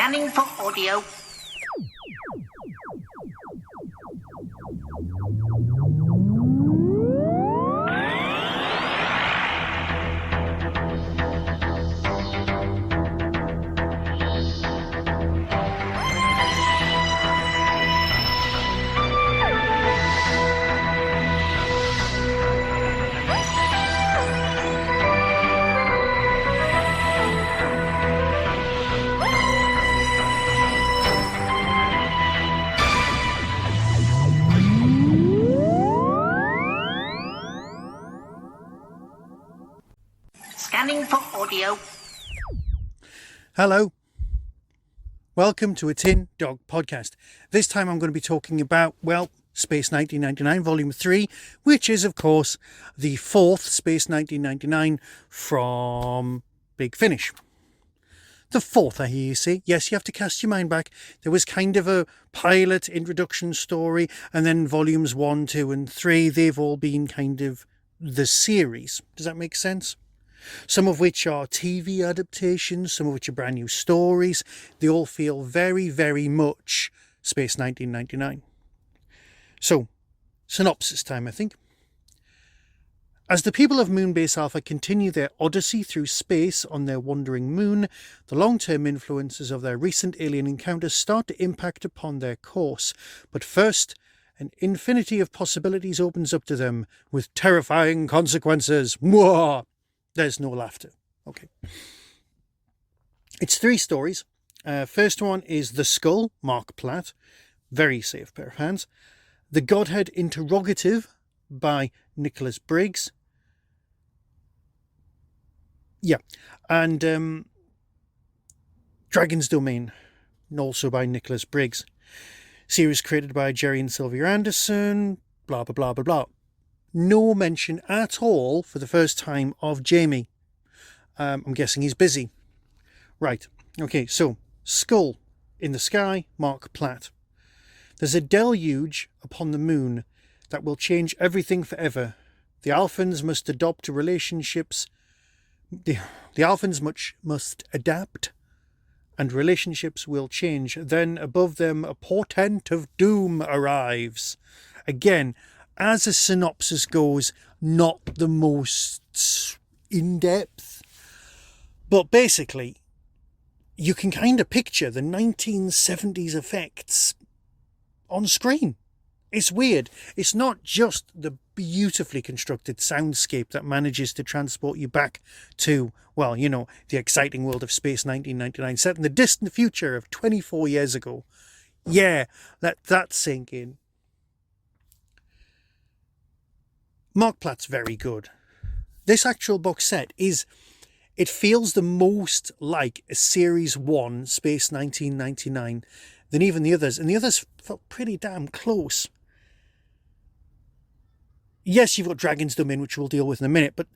Scanning for audio. Scanning for audio. Hello. Welcome to a Tin Dog podcast. This time I'm going to be talking about, well, Space 1999 Volume 3, which is, of course, the fourth Space 1999 from Big Finish. The fourth, I hear you say. Yes, you have to cast your mind back. There was kind of a pilot introduction story, and then Volumes 1, 2 and 3, they've all been kind of the series. Does that make sense? Some of which are TV adaptations, some of which are brand new stories. They all feel very, very much Space 1999. So, synopsis time, I think. As the people of Moonbase Alpha continue their odyssey through space on their wandering moon, the long-term influences of their recent alien encounters start to impact upon their course. But first, an infinity of possibilities opens up to them with terrifying consequences. Mwah! There's no laughter. Okay. It's 3 stories. First one is The Skull, Marc Platt. Very safe pair of hands. The Godhead Interrogative by Nicholas Briggs. Yeah. And Dragon's Domain, also by Nicholas Briggs. Series created by Jerry and Sylvia Anderson. Blah, blah, blah, blah, blah. No mention at all for the first time of Jamie. I'm guessing he's busy. Right. Okay, so Skull in the sky, Marc Platt. There's a deluge upon the moon that will change everything forever. The Alphans must adopt to relationships. The Alphans must adapt, and relationships will change. Then above them a portent of doom arrives. Again, as a synopsis goes, not the most in-depth. But basically, you can kind of picture the 1970s effects on screen. It's weird. It's not just the beautifully constructed soundscape that manages to transport you back to, well, you know, the exciting world of Space 1999, set in the distant future of 24 years ago. Yeah, let that sink in. Marc Platt's very good. This actual box set it feels the most like a Series 1 Space 1999 than even the others. And the others felt pretty damn close. Yes, you've got Dragon's Domain, which we'll deal with in a minute, but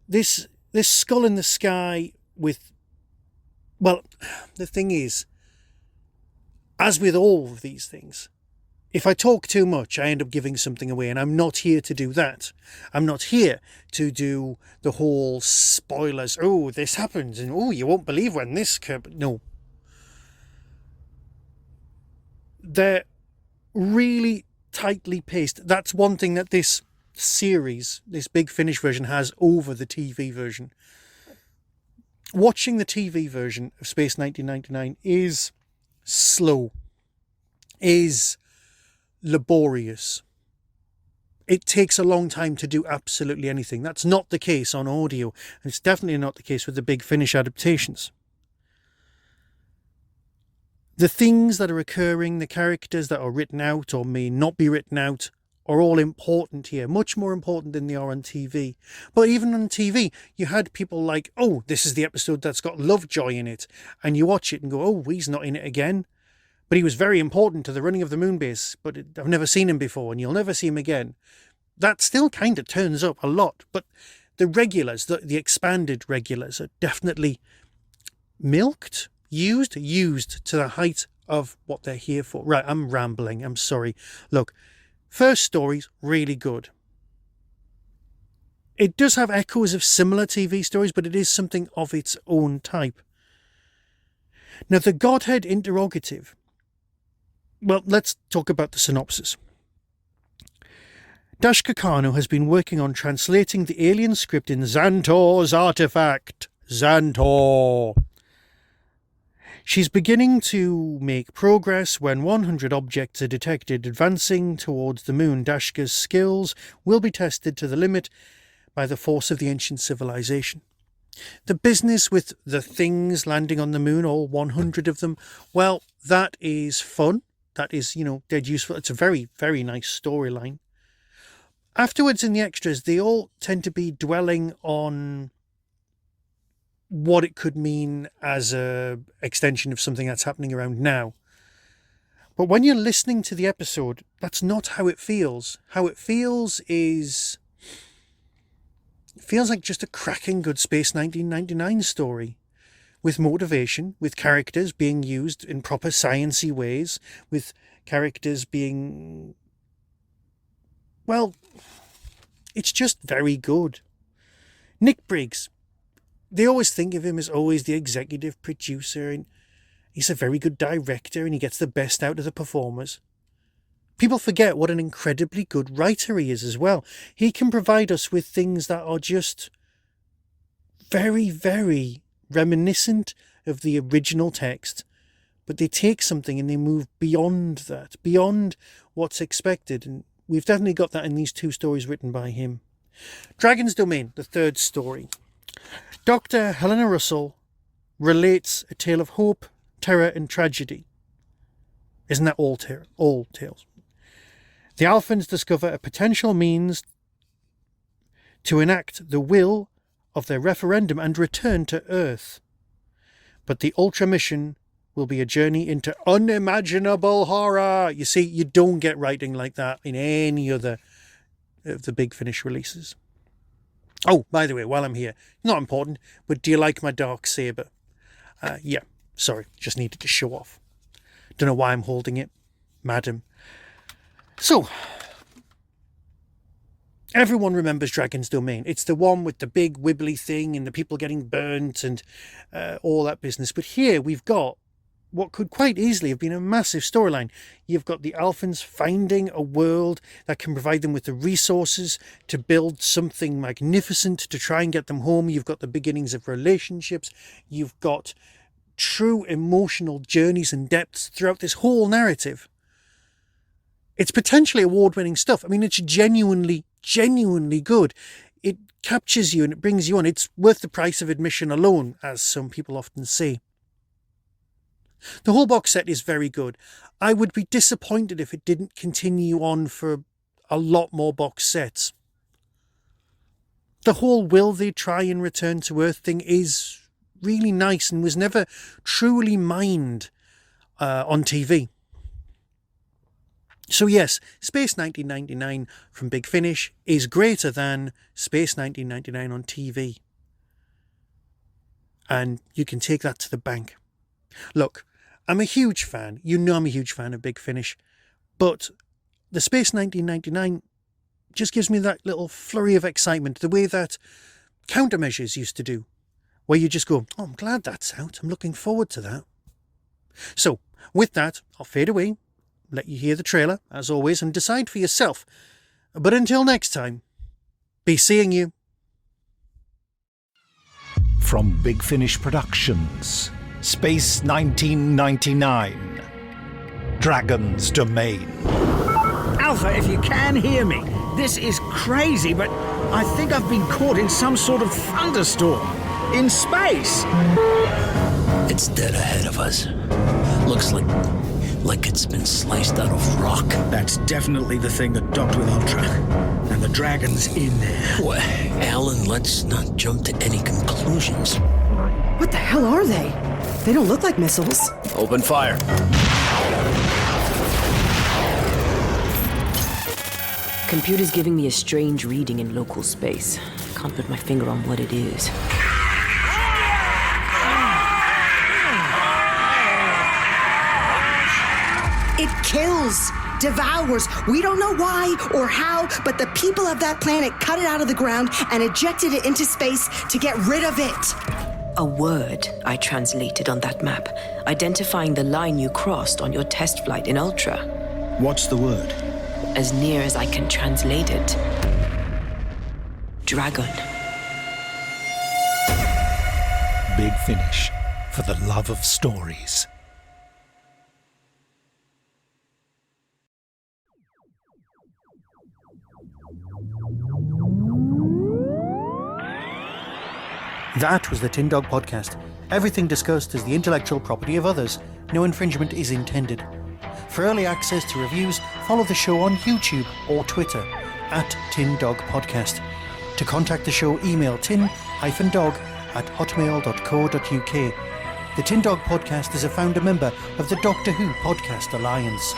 this Skull in the sky with... Well, the thing is, as with all of these things, if I talk too much, I end up giving something away, and I'm not here to do that. I'm not here to do the whole spoilers. Oh, this happens, and oh, you won't believe when this... No. They're really tightly paced. That's one thing that this series, this Big Finish version, has over the TV version. Watching the TV version of Space 1999 is slow, is laborious. It takes a long time to do absolutely anything. That's not the case on audio, and it's definitely not the case with the Big Finish adaptations. The things that are occurring, the characters that are written out or may not be written out, are all important here, much more important than they are on TV. But even on TV, you had people like, oh, this is the episode that's got Lovejoy in it, and you watch it and go, oh, he's not in it again. But he was very important to the running of the Moonbase, but I've never seen him before, and you'll never see him again. That still kind of turns up a lot, but the regulars, the expanded regulars, are definitely milked, used to the height of what they're here for. Right, I'm rambling, I'm sorry. Look, first story's really good. It does have echoes of similar TV stories, but it is something of its own type. Now, the Godhead Interrogative. Well, let's talk about the synopsis. Dashka Kano has been working on translating the alien script in Zantor's artefact. Zantor. She's beginning to make progress when 100 objects are detected advancing towards the moon. Dashka's skills will be tested to the limit by the force of the ancient civilization. The business with the things landing on the moon, all 100 of them, well, that is fun. That is, dead useful. It's a very, very nice storyline. Afterwards in the extras, they all tend to be dwelling on what it could mean as a extension of something that's happening around now. But when you're listening to the episode, that's not how it feels. How it feels is... It feels like just a cracking good Space 1999 story. With motivation, with characters being used in proper sciencey ways, with characters being... Well, it's just very good. Nick Briggs. They always think of him as always the executive producer, and he's a very good director, and he gets the best out of the performers. People forget what an incredibly good writer he is as well. He can provide us with things that are just very, very reminiscent of the original text, but they take something and they move beyond that, beyond what's expected, and we've definitely got that in these two stories written by him. Dragon's Domain, the third story. Dr. Helena Russell relates a tale of hope, terror and tragedy. Isn't that all tales? The Alphans discover a potential means to enact the will of their referendum and return to Earth. But the Ultra mission will be a journey into unimaginable horror. You see, you don't get writing like that in any other of the Big Finish releases. Oh, by the way, while I'm here, not important, but do you like my dark saber? Yeah, sorry, just needed to show off. Don't know why I'm holding it, madam. So, everyone remembers Dragon's Domain. It's the one with the big wibbly thing and the people getting burnt and all that business. But here we've got what could quite easily have been a massive storyline. You've got the Alphans finding a world that can provide them with the resources to build something magnificent to try and get them home. You've got the beginnings of relationships. You've got true emotional journeys and depths throughout this whole narrative. It's potentially award-winning stuff. I mean, it's genuinely good. It captures you and it brings you on. It's worth the price of admission alone, as some people often say. The whole box set is very good. I would be disappointed if it didn't continue on for a lot more box sets. The whole will they try and return to Earth thing is really nice and was never truly mined on TV. So yes, Space 1999 from Big Finish is greater than Space 1999 on TV. And you can take that to the bank. Look, I'm a huge fan. You know I'm a huge fan of Big Finish. But the Space 1999 just gives me that little flurry of excitement, the way that Countermeasures used to do, where you just go, oh, I'm glad that's out. I'm looking forward to that. So, with that, I'll fade away, let you hear the trailer, as always, and decide for yourself. But until next time, be seeing you. From Big Finish Productions, Space 1999, Dragon's Domain. Alpha, if you can hear me, this is crazy, but I think I've been caught in some sort of thunderstorm. In space. It's dead ahead of us. Looks like it's been sliced out of rock. That's definitely the thing that docked with Ultra. And the Dragon's in there. Well, Alan, let's not jump to any conclusions. What the hell are they? They don't look like missiles. Open fire. Computer's giving me a strange reading in local space. Can't put my finger on what it is. It kills, devours. We don't know why or how, but the people of that planet cut it out of the ground and ejected it into space to get rid of it. A word I translated on that map, identifying the line you crossed on your test flight in Ultra. What's the word? As near as I can translate it. Dragon. Big Finish, for the love of stories. That was the Tin Dog Podcast. Everything discussed is the intellectual property of others. No infringement is intended. For early access to reviews, follow the show on YouTube or Twitter @Tin Dog Podcast. To contact the show, email tin-dog@hotmail.co.uk. The Tin Dog Podcast is a founder member of the Doctor Who Podcast Alliance.